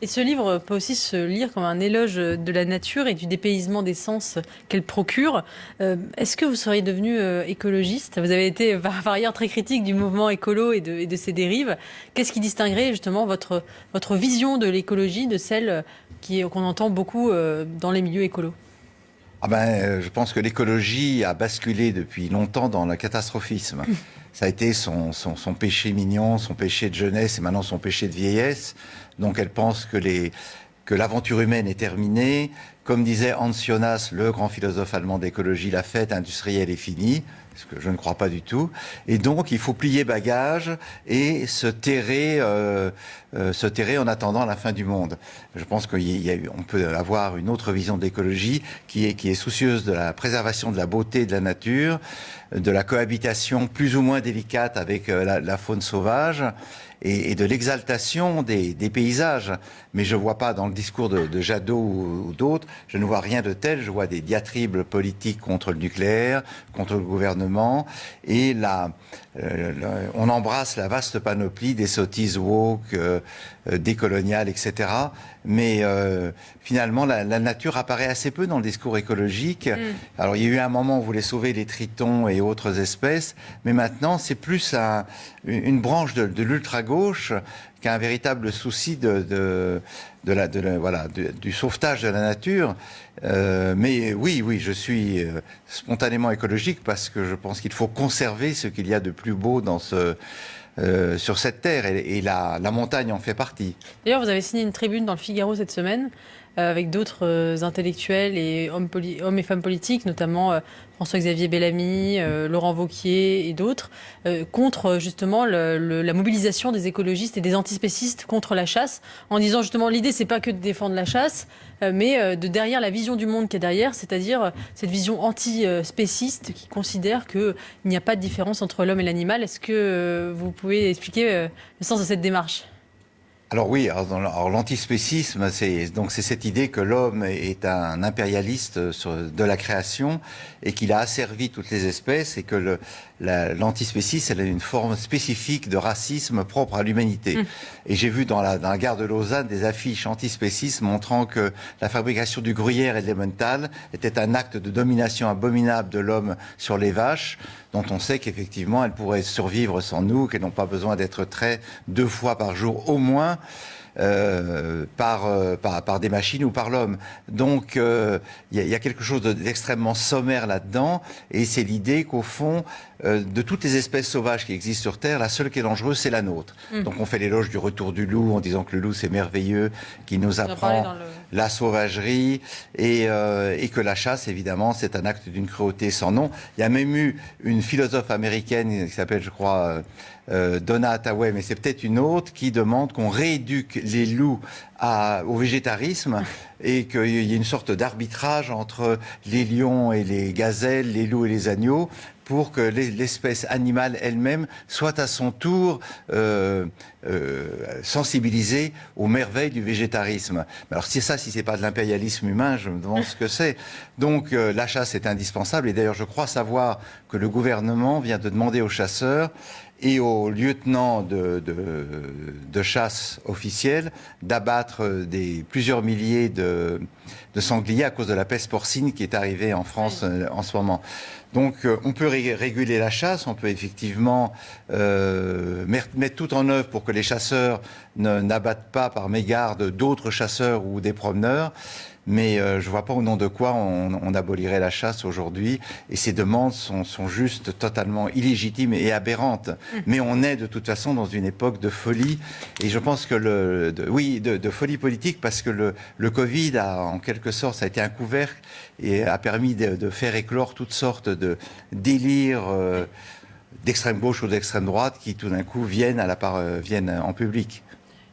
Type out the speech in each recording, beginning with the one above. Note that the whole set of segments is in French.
Et ce livre peut aussi se lire comme un éloge de la nature et du dépaysement des sens qu'elle procure. Est-ce que vous seriez devenu écologiste? Vous avez été par ailleurs très critique du mouvement écolo et de ses dérives. Qu'est-ce qui distinguerait justement votre vision de l'écologie de celle qu'on entend beaucoup dans les milieux écolos? Je pense que l'écologie a basculé depuis longtemps dans le catastrophisme. Ça a été son péché mignon, son péché de jeunesse et maintenant son péché de vieillesse. Donc elle pense que l'aventure humaine est terminée. Comme disait Hans Jonas, le grand philosophe allemand d'écologie, la fête industrielle est finie, ce que je ne crois pas du tout. Et donc il faut plier bagages et se terrer en attendant la fin du monde. Je pense qu'on peut avoir une autre vision de l'écologie qui est soucieuse de la préservation de la beauté de la nature, de la cohabitation plus ou moins délicate avec la faune sauvage et de l'exaltation des paysages. Mais je ne vois pas dans le discours de Jadot ou d'autres, je ne vois rien de tel. Je vois des diatribes politiques contre le nucléaire, contre le gouvernement. Et on embrasse la vaste panoplie des sottises woke, décoloniales, etc. Mais finalement, la nature apparaît assez peu dans le discours écologique. Alors, il y a eu un moment où on voulait sauver les tritons et autres espèces, mais maintenant, c'est plus une branche de l'ultra-gauche qu'un véritable souci du sauvetage de la nature. Mais oui, je suis spontanément écologique parce que je pense qu'il faut conserver ce qu'il y a de plus beau sur cette terre, et la montagne en fait partie. D'ailleurs, vous avez signé une tribune dans le Figaro cette semaine avec d'autres intellectuels et hommes et femmes politiques, notamment François-Xavier Bellamy, Laurent Wauquiez et d'autres, contre justement la mobilisation des écologistes et des antispécistes contre la chasse, en disant justement l'idée c'est pas que de défendre la chasse, mais de derrière la vision du monde qui est derrière, c'est-à-dire cette vision antispéciste qui considère qu'il n'y a pas de différence entre l'homme et l'animal. Est-ce que vous pouvez expliquer le sens de cette démarche ? Alors oui, alors l'antispécisme, c'est cette idée que l'homme est un impérialiste de la création et qu'il a asservi toutes les espèces, et que l'antispécisme, elle a une forme spécifique de racisme propre à l'humanité. Et j'ai vu dans la gare de Lausanne des affiches antispécisme montrant que la fabrication du gruyère et de l'emmental était un acte de domination abominable de l'homme sur les vaches, dont on sait qu'effectivement elles pourraient survivre sans nous, qu'elles n'ont pas besoin d'être traites 2 fois par jour au moins, par des machines ou par l'homme. Donc il y a quelque chose d'extrêmement sommaire là-dedans, et c'est l'idée qu'au fond, de toutes les espèces sauvages qui existent sur Terre, la seule qui est dangereuse, c'est la nôtre. Donc on fait l'éloge du retour du loup en disant que le loup c'est merveilleux, qu'il nous apprend la sauvagerie, et que la chasse, évidemment, c'est un acte d'une cruauté sans nom. Il y a même eu une philosophe américaine qui s'appelle, je crois, Donna Hathaway, mais c'est peut-être une autre, qui demande qu'on rééduque les loups au végétarisme, et qu'il y ait une sorte d'arbitrage entre les lions et les gazelles, les loups et les agneaux, pour que l'espèce animale elle-même soit à son tour sensibilisée aux merveilles du végétarisme. Alors si c'est pas de l'impérialisme humain, je me demande ce que c'est. Donc la chasse est indispensable, et d'ailleurs je crois savoir que le gouvernement vient de demander aux chasseurs et aux lieutenants de chasse officiels d'abattre plusieurs milliers de sangliers à cause de la peste porcine qui est arrivée en France en ce moment. Donc on peut réguler la chasse, on peut effectivement mettre tout en œuvre pour que les chasseurs n'abattent pas par mégarde d'autres chasseurs ou des promeneurs. Mais je ne vois pas au nom de quoi on abolirait la chasse aujourd'hui. Et ces demandes sont juste totalement illégitimes et aberrantes. Mais on est de toute façon dans une époque de folie. Et je pense que de folie politique, parce que le Covid en quelque sorte, ça a été un couvercle et a permis de faire éclore toutes sortes de délires d'extrême gauche ou d'extrême droite qui tout d'un coup viennent en public.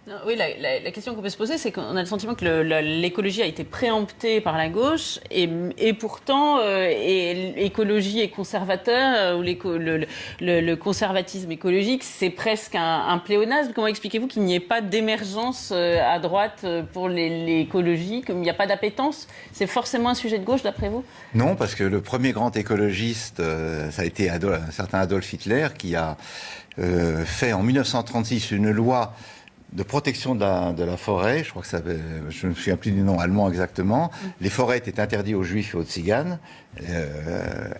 Non, oui, la question qu'on peut se poser, c'est qu'on a le sentiment que l'écologie a été préemptée par la gauche, et pourtant, écologie et conservateur, ou le conservatisme écologique, c'est presque un pléonasme. Comment expliquez-vous qu'il n'y ait pas d'émergence à droite pour l'écologie, comme il n'y a pas d'appétence? C'est forcément un sujet de gauche, d'après vous? Non, parce que le premier grand écologiste, ça a été un certain Adolf Hitler, qui a fait en 1936 une loi de protection de la forêt. Je crois que je ne me souviens plus du nom allemand exactement. Les forêts étaient interdites aux Juifs et aux Tziganes,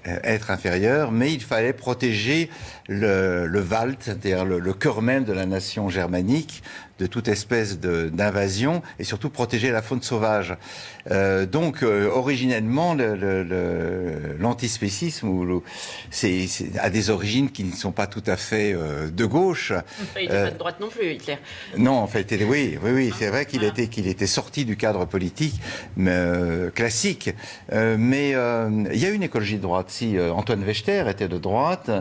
être inférieurs, mais il fallait protéger le Wald, c'est-à-dire le cœur même de la nation germanique, de toute espèce d'invasion, et surtout protéger la faune sauvage. Donc, originellement, l'antispécisme a des origines qui ne sont pas tout à fait de gauche. Il n'était pas de droite non plus, Hitler. Non, en fait, oui, c'est vrai qu'il était sorti du cadre politique classique. Mais il y a eu une écologie de droite. Si Antoine Wechter était de droite,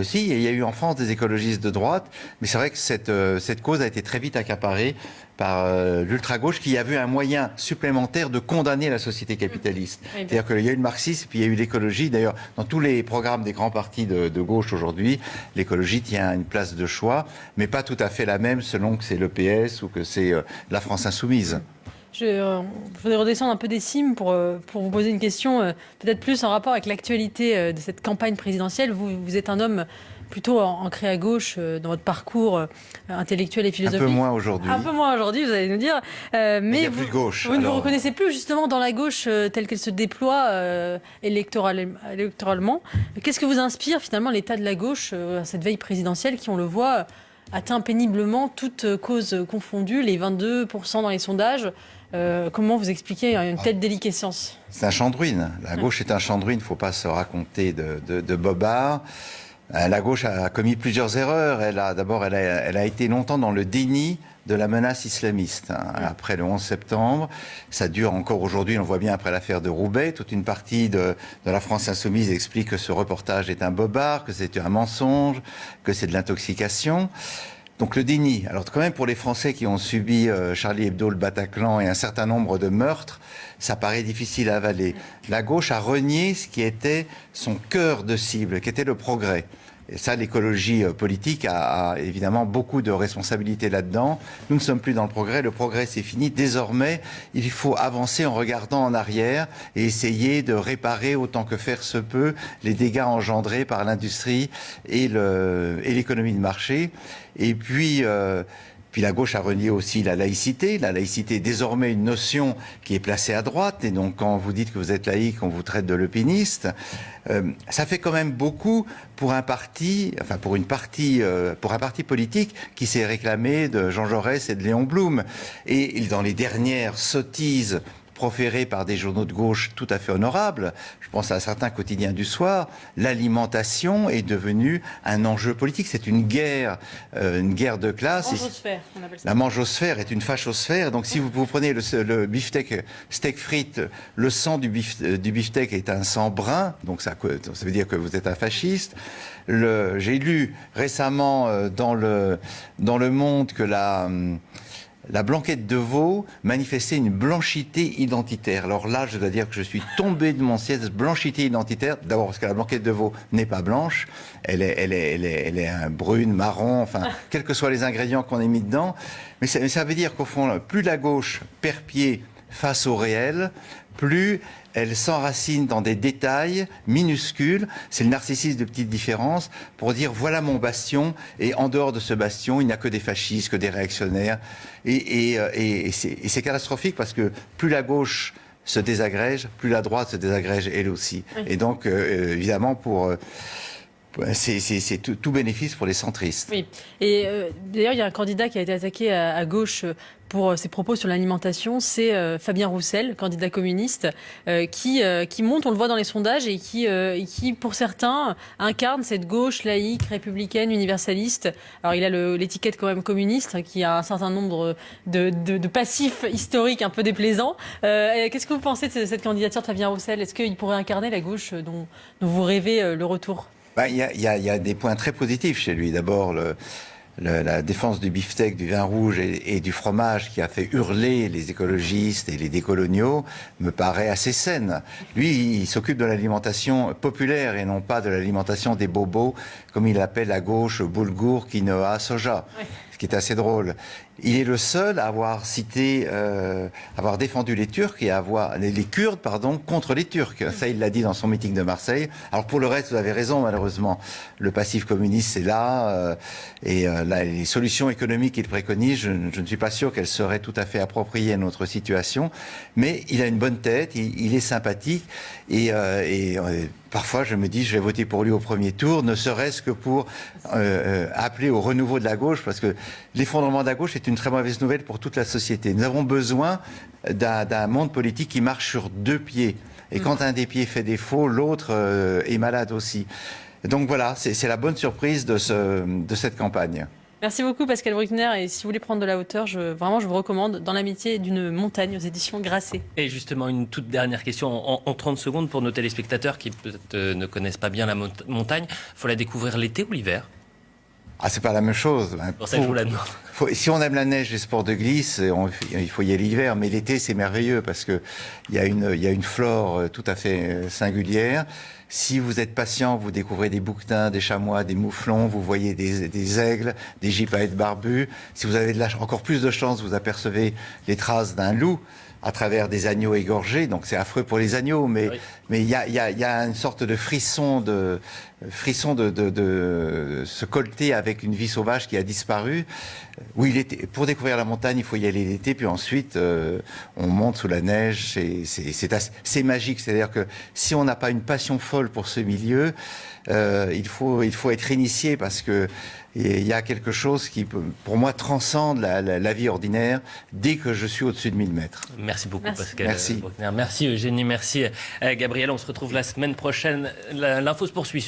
si, il y a eu en France des écologistes de droite, mais c'est vrai que cette cause a été très vite accaparée par l'ultra-gauche qui a vu un moyen supplémentaire de condamner la société capitaliste. C'est-à-dire qu'il y a eu le marxisme, puis il y a eu l'écologie. D'ailleurs, dans tous les programmes des grands partis de gauche aujourd'hui, l'écologie tient une place de choix, mais pas tout à fait la même selon que c'est le PS ou que c'est la France insoumise. Je voudrais redescendre un peu des cimes pour vous poser une question peut-être plus en rapport avec l'actualité de cette campagne présidentielle. Vous êtes un homme plutôt ancré à gauche dans votre parcours intellectuel et philosophique. Un peu moins aujourd'hui. Un peu moins aujourd'hui, vous allez nous dire. Mais il y a plus de gauche. Vous ne vous reconnaissez plus justement dans la gauche telle qu'elle se déploie électoralement. Qu'est-ce que vous inspire finalement l'état de la gauche à cette veille présidentielle qui, on le voit, atteint péniblement toutes causes confondues, les 22% dans les sondages? Comment vous expliquez une telle déliquescence? C'est un champ de ruines. La gauche est un champ de ruines, il ne faut pas se raconter de bobards. La gauche a commis plusieurs erreurs. Elle a été longtemps dans le déni de la menace islamiste. Après le 11 septembre, ça dure encore aujourd'hui, on le voit bien après l'affaire de Roubaix. Toute une partie de la France insoumise explique que ce reportage est un bobard, que c'est un mensonge, que c'est de l'intoxication. Donc le déni. Alors quand même pour les Français qui ont subi Charlie Hebdo, le Bataclan et un certain nombre de meurtres, ça paraît difficile à avaler. La gauche a renié ce qui était son cœur de cible, qui était le progrès. Et ça, l'écologie politique a évidemment beaucoup de responsabilités là-dedans. Nous ne sommes plus dans le progrès c'est fini. Désormais, il faut avancer en regardant en arrière et essayer de réparer autant que faire se peut les dégâts engendrés par l'industrie et l'économie de marché. Et puis la gauche a renié aussi la laïcité. La laïcité est désormais une notion qui est placée à droite. Et donc, quand vous dites que vous êtes laïque, on vous traite de l'eupéniste. Ça fait quand même beaucoup pour un parti politique qui s'est réclamé de Jean Jaurès et de Léon Blum. Et dans les dernières sottises proférées par des journaux de gauche tout à fait honorables, je pense à certains quotidiens du soir, l'alimentation est devenue un enjeu politique. C'est une guerre de classe. Mangeosphère, on appelle ça. La mangeosphère est une fachosphère. Donc si vous prenez le beefsteak, steak frites, le sang du beefsteak est un sang brun, donc ça veut dire que vous êtes un fasciste. J'ai lu récemment dans le Monde que la blanquette de veau manifestait une blanchité identitaire. Alors là, je dois dire que je suis tombé de mon siège. Blanchité identitaire, d'abord parce que la blanquette de veau n'est pas blanche, elle est brune, marron, enfin, quels que soient les ingrédients qu'on ait mis dedans. Mais ça veut dire qu'au fond, plus la gauche perd pied face au réel, plus elle s'enracine dans des détails minuscules. C'est le narcissisme de petites différences pour dire voilà mon bastion, et en dehors de ce bastion, il n'y a que des fascistes, que des réactionnaires. Et c'est catastrophique parce que plus la gauche se désagrège, plus la droite se désagrège elle aussi. Oui. Et donc, évidemment, c'est tout bénéfice pour les centristes. Oui. Et d'ailleurs, il y a un candidat qui a été attaqué à gauche pour ses propos sur l'alimentation, c'est Fabien Roussel, candidat communiste, qui monte, on le voit dans les sondages, et qui, pour certains, incarne cette gauche laïque, républicaine, universaliste. Alors, il a l'étiquette quand même communiste, qui a un certain nombre de passifs historiques un peu déplaisants. Qu'est-ce que vous pensez de cette candidature de Fabien Roussel? Est-ce qu'il pourrait incarner la gauche dont vous rêvez le retour? Il y a des points très positifs chez lui. D'abord, la défense du beefsteak, du vin rouge et du fromage qui a fait hurler les écologistes et les décoloniaux me paraît assez saine. Lui, il s'occupe de l'alimentation populaire et non pas de l'alimentation des bobos, comme il appelle à gauche boulgour, quinoa, soja. Oui. Ce qui est assez drôle. Il est le seul à avoir cité, avoir défendu les Turcs et les Kurdes, pardon, contre les Turcs. Ça, il l'a dit dans son meeting de Marseille. Alors pour le reste, vous avez raison, malheureusement, le passif communiste c'est là, les solutions économiques qu'il préconise, je ne suis pas sûr qu'elles seraient tout à fait appropriées à notre situation. Mais il a une bonne tête, il est sympathique et parfois, je me dis, je vais voter pour lui au premier tour, ne serait-ce que pour appeler au renouveau de la gauche, parce que l'effondrement de la gauche est une très mauvaise nouvelle pour toute la société. Nous avons besoin d'un monde politique qui marche sur deux pieds. Et quand un des pieds fait défaut, l'autre est malade aussi. Donc voilà, c'est la bonne surprise de cette campagne. Merci beaucoup Pascal Bruckner, et si vous voulez prendre de la hauteur, vraiment je vous recommande Dans l'amitié d'une montagne aux éditions Grasset. Et justement, une toute dernière question en 30 secondes pour nos téléspectateurs qui peut-être ne connaissent pas bien la montagne. Il faut la découvrir l'été ou l'hiver? Ah, c'est pas la même chose. Pour ça, je vous la demande. Si on aime la neige et les sports de glisse, il faut y aller l'hiver. Mais l'été, c'est merveilleux parce que il y a une flore tout à fait singulière. Si vous êtes patient, vous découvrez des bouquetins, des chamois, des mouflons, vous voyez des aigles, des gypaètes barbus. Si vous avez encore plus de chance, vous apercevez les traces d'un loup à travers des agneaux égorgés. Donc c'est affreux pour les agneaux, mais il y a une sorte de frisson de se colter avec une vie sauvage qui a disparu. Oui, pour découvrir la montagne, il faut y aller l'été, puis ensuite on monte sous la neige. C'est magique. C'est-à-dire que si on n'a pas une passion folle pour ce milieu, il faut être initié parce que il y a quelque chose qui, pour moi, transcende la vie ordinaire dès que je suis au-dessus de 1000 mètres. Merci beaucoup, Pascal. Merci. Bruckner. Merci Eugénie, merci Gabriel. On se retrouve la semaine prochaine. L'info se poursuit.